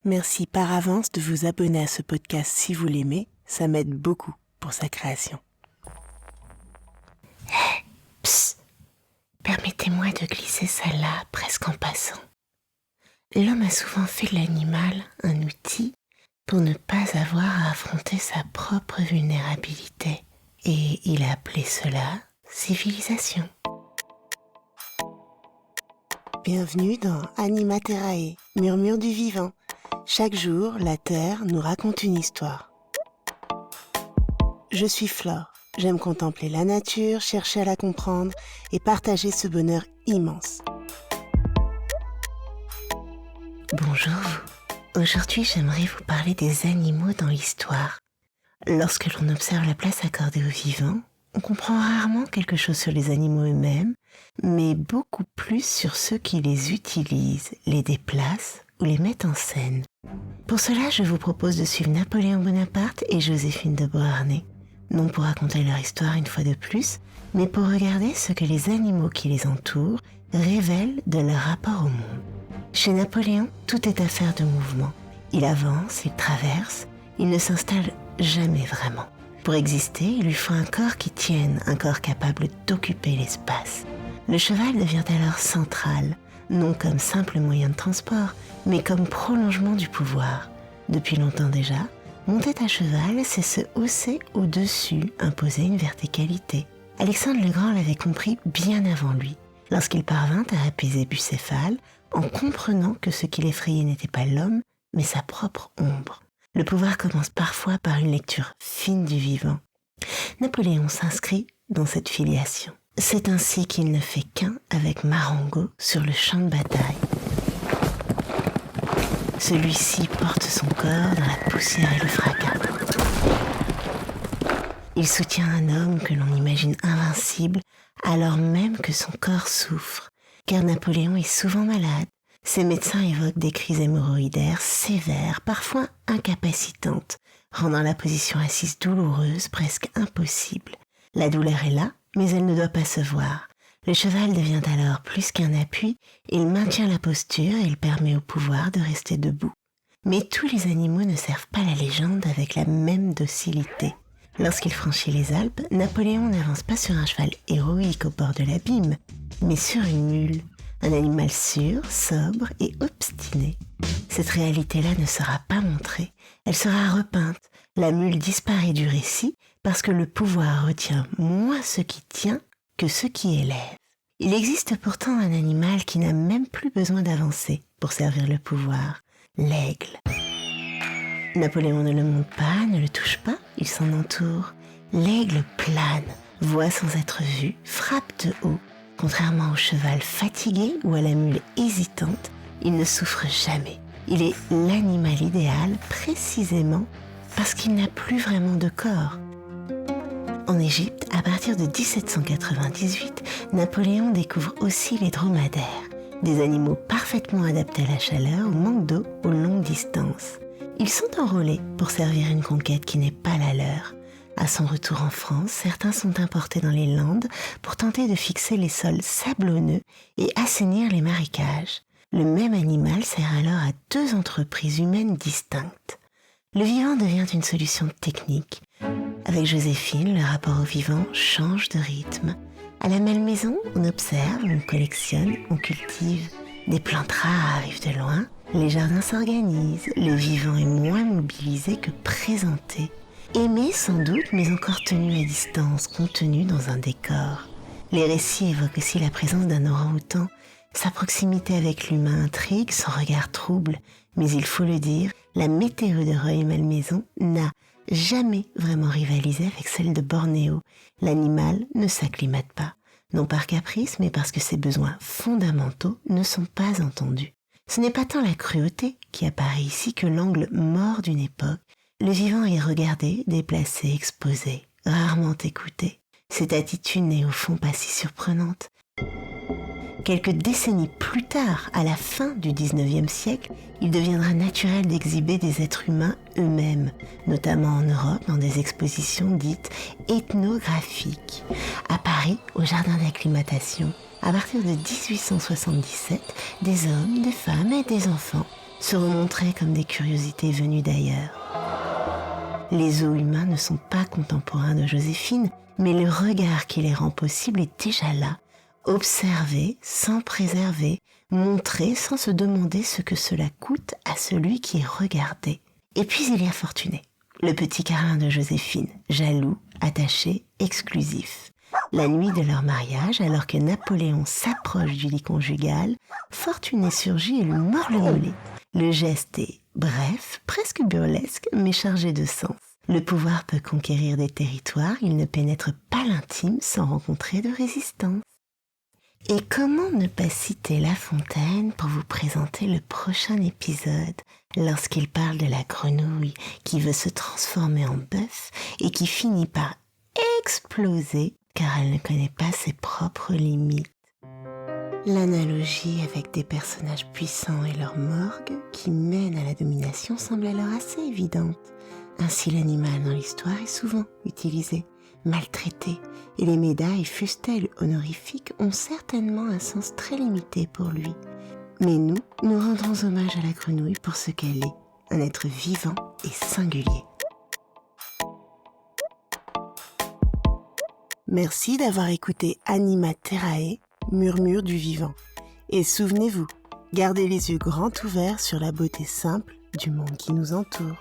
Merci par avance de vous abonner à ce podcast si vous l'aimez, ça m'aide beaucoup pour sa création. Psst, permettez-moi de glisser celle-là presque en passant. L'homme a souvent fait de l'animal un outil pour ne pas avoir à affronter sa propre vulnérabilité. Et il a appelé cela civilisation. Bienvenue dans Anima Terrae, murmure du vivant. Chaque jour, la Terre nous raconte une histoire. Je suis Flore. J'aime contempler la nature, chercher à la comprendre et partager ce bonheur immense. Bonjour. Aujourd'hui, j'aimerais vous parler des animaux dans l'histoire. Lorsque l'on observe la place accordée aux vivants, on comprend rarement quelque chose sur les animaux eux-mêmes, mais beaucoup plus sur ceux qui les utilisent, les déplacent ou les mettent en scène. Pour cela, je vous propose de suivre Napoléon Bonaparte et Joséphine de Beauharnais, non pour raconter leur histoire une fois de plus, mais pour regarder ce que les animaux qui les entourent révèlent de leur rapport au monde. Chez Napoléon, tout est affaire de mouvement. Il avance, il traverse, il ne s'installe jamais vraiment. Pour exister, il lui faut un corps qui tienne, un corps capable d'occuper l'espace. Le cheval devient alors central, non comme simple moyen de transport, mais comme prolongement du pouvoir. Depuis longtemps déjà, monter à cheval, c'est se hausser au-dessus, imposer une verticalité. Alexandre le Grand l'avait compris bien avant lui, lorsqu'il parvint à apaiser Bucéphale, en comprenant que ce qui l'effrayait n'était pas l'homme, mais sa propre ombre. Le pouvoir commence parfois par une lecture fine du vivant. Napoléon s'inscrit dans cette filiation. C'est ainsi qu'il ne fait qu'un avec Marengo sur le champ de bataille. Celui-ci porte son corps dans la poussière et le fracas. Il soutient un homme que l'on imagine invincible alors même que son corps souffre, car Napoléon est souvent malade. Ses médecins évoquent des crises hémorroïdaires sévères, parfois incapacitantes, rendant la position assise douloureuse, presque impossible. La douleur est là, mais elle ne doit pas se voir. Le cheval devient alors plus qu'un appui, il maintient la posture et il permet au pouvoir de rester debout. Mais tous les animaux ne servent pas la légende avec la même docilité. Lorsqu'il franchit les Alpes, Napoléon n'avance pas sur un cheval héroïque au bord de l'abîme, mais sur une mule. Un animal sûr, sobre et obstiné. Cette réalité-là ne sera pas montrée, elle sera repeinte. La mule disparaît du récit parce que le pouvoir retient moins ce qui tient que ce qui élève. Il existe pourtant un animal qui n'a même plus besoin d'avancer pour servir le pouvoir, l'aigle. Napoléon ne le monte pas, ne le touche pas, il s'en entoure. L'aigle plane, voit sans être vu, frappe de haut. Contrairement au cheval fatigué ou à la mule hésitante, il ne souffre jamais. Il est l'animal idéal précisément parce qu'il n'a plus vraiment de corps. En Égypte, à partir de 1798, Napoléon découvre aussi les dromadaires, des animaux parfaitement adaptés à la chaleur, au manque d'eau, aux longues distances. Ils sont enrôlés pour servir une conquête qui n'est pas la leur. À son retour en France, certains sont importés dans les Landes pour tenter de fixer les sols sablonneux et assainir les marécages. Le même animal sert alors à deux entreprises humaines distinctes. Le vivant devient une solution technique. Avec Joséphine, le rapport au vivant change de rythme. À la Malmaison, on observe, on collectionne, on cultive. Des plantes rares arrivent de loin, les jardins s'organisent, le vivant est moins mobilisé que présenté. Aimé sans doute, mais encore tenu à distance, contenu dans un décor. Les récits évoquent aussi la présence d'un orang-outan. Sa proximité avec l'humain intrigue, son regard trouble. Mais il faut le dire, la météo de Rueil-Malmaison n'a jamais vraiment rivalisé avec celle de Bornéo. L'animal ne s'acclimate pas, non par caprice, mais parce que ses besoins fondamentaux ne sont pas entendus. Ce n'est pas tant la cruauté qui apparaît ici que l'angle mort d'une époque. Le vivant est regardé, déplacé, exposé, rarement écouté. Cette attitude n'est au fond pas si surprenante. Quelques décennies plus tard, à la fin du XIXe siècle, il deviendra naturel d'exhiber des êtres humains eux-mêmes, notamment en Europe dans des expositions dites ethnographiques. À Paris, au jardin d'acclimatation, à partir de 1877, des hommes, des femmes et des enfants se remontraient comme des curiosités venues d'ailleurs. Les os humains ne sont pas contemporains de Joséphine, mais le regard qui les rend possibles est déjà là, observé sans préserver, montré sans se demander ce que cela coûte à celui qui est regardé. Et puis il y a Fortuné, le petit Carlin de Joséphine, jaloux, attaché, exclusif. La nuit de leur mariage, alors que Napoléon s'approche du lit conjugal, Fortuné surgit et lui mord le mollet. Le geste est bref, presque burlesque, mais chargé de sens. Le pouvoir peut conquérir des territoires, il ne pénètre pas l'intime sans rencontrer de résistance. Et comment ne pas citer La Fontaine pour vous présenter le prochain épisode, lorsqu'il parle de la grenouille qui veut se transformer en bœuf et qui finit par exploser car elle ne connaît pas ses propres limites. L'analogie avec des personnages puissants et leur morgue qui mènent à la domination semble alors assez évidente. Ainsi l'animal dans l'histoire est souvent utilisé, maltraité, et les médailles, fussent-elles honorifiques, ont certainement un sens très limité pour lui. Mais nous rendrons hommage à la grenouille pour ce qu'elle est, un être vivant et singulier. Merci d'avoir écouté Anima Terrae, murmure du vivant. Et souvenez-vous, gardez les yeux grands ouverts sur la beauté simple du monde qui nous entoure.